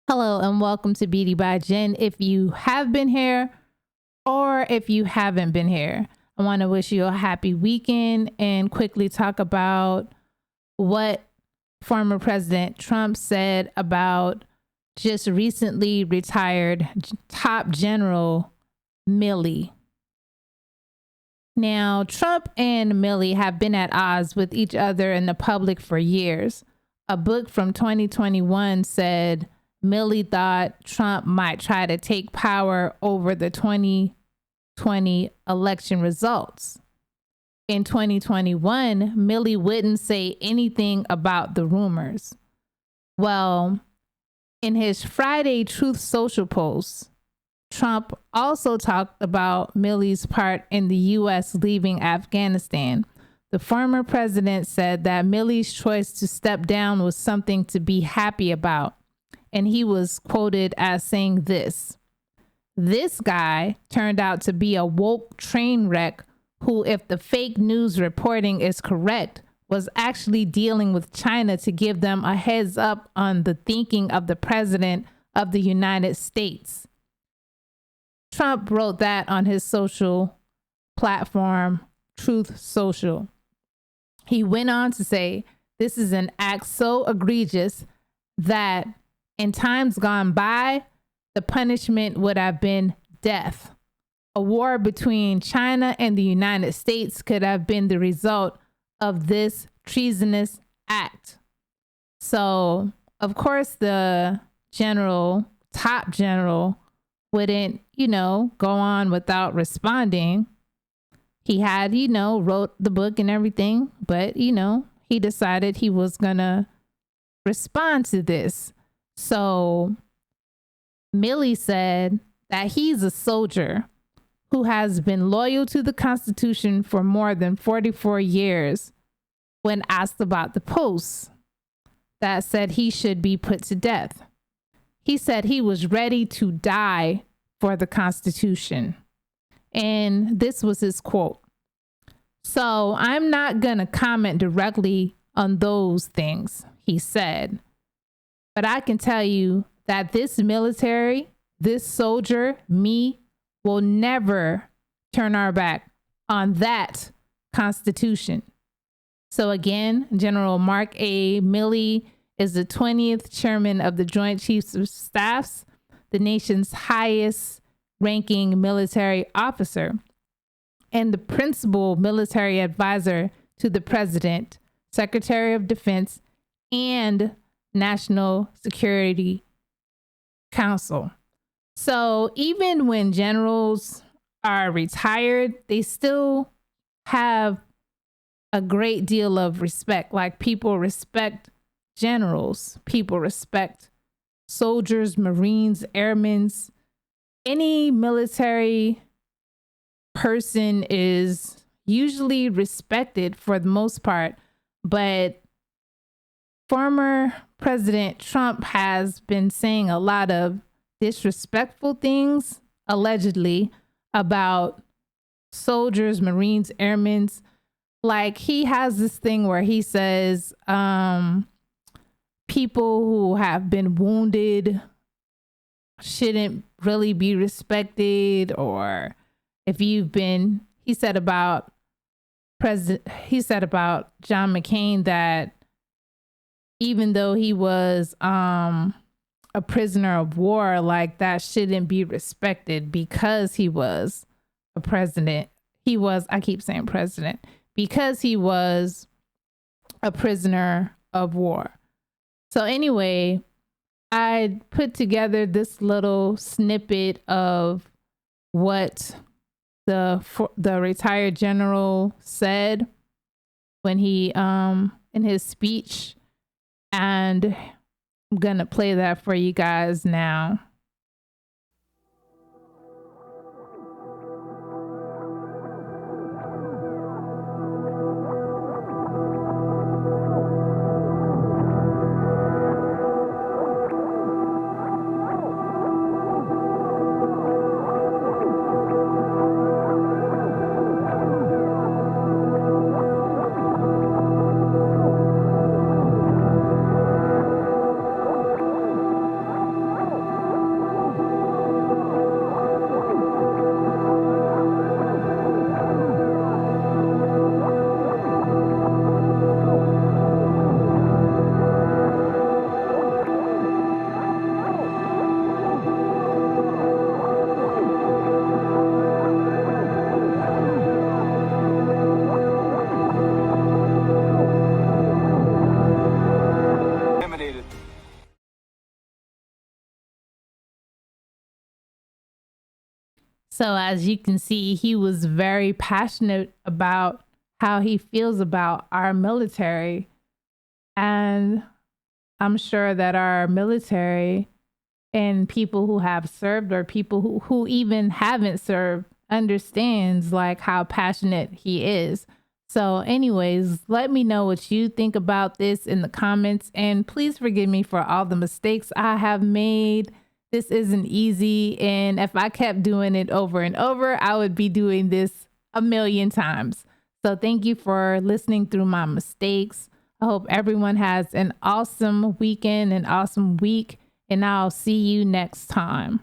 Hello and welcome to Beauty by Jen. If you have been here or if you haven't been here, I want to wish you a happy weekend and quickly talk about what former President Trump said about just recently retired top general Milley. Now, Trump and Milley have been at odds with each other in the public for years. A book from 2021 said Milley thought Trump might try to take power over the 2020 election results. In 2021, Milley wouldn't say anything about the rumors. Well, in his Friday Truth Social post, Trump also talked about Milley's part in the U.S. leaving Afghanistan. The former president said that Milley's choice to step down was something to be happy about. And he was quoted as saying this guy turned out to be a woke train wreck who, if the fake news reporting is correct, was actually dealing with China to give them a heads up on the thinking of the president of the United States. Trump wrote that on his social platform, Truth Social. He went on to say, this is an act so egregious that in times gone by, the punishment would have been death. A war between China and the United States could have been the result of this treasonous act. So, of course, the top general, wouldn't, go on without responding. He had, wrote the book and everything, but, he decided he was going to respond to this. So Milley said that he's a soldier who has been loyal to the Constitution for more than 44 years when asked about the post that said he should be put to death. He said he was ready to die for the Constitution. And this was his quote. So I'm not going to comment directly on those things, he said. But I can tell you that this military, this soldier, me, will never turn our back on that Constitution. So again, General Mark A. Milley is the 20th chairman of the Joint Chiefs of Staffs, the nation's highest ranking military officer, and the principal military advisor to the president, Secretary of Defense, and National Security Council. So even when generals are retired, they still have a great deal of respect. Like, people respect generals, people respect soldiers, Marines, airmen. Any military person is usually respected for the most part, but former President Trump has been saying a lot of disrespectful things, allegedly, about soldiers, Marines, airmen. Like, he has this thing where he says people who have been wounded shouldn't really be respected, or if you've been, he said about John McCain that even though he was a prisoner of war, like, that shouldn't be respected because he was a president. I keep saying president, because he was a prisoner of war. So anyway, I put together this little snippet of what the retired general said when he in his speech, and I'm gonna play that for you guys now. So as you can see, he was very passionate about how he feels about our military. And I'm sure that our military and people who have served or people who even haven't served understands like how passionate he is. So anyways, let me know what you think about this in the comments, and please forgive me for all the mistakes I have made. This isn't easy, and if I kept doing it over and over, I would be doing this a million times. So thank you for listening through my mistakes. I hope everyone has an awesome weekend, an awesome week, and I'll see you next time.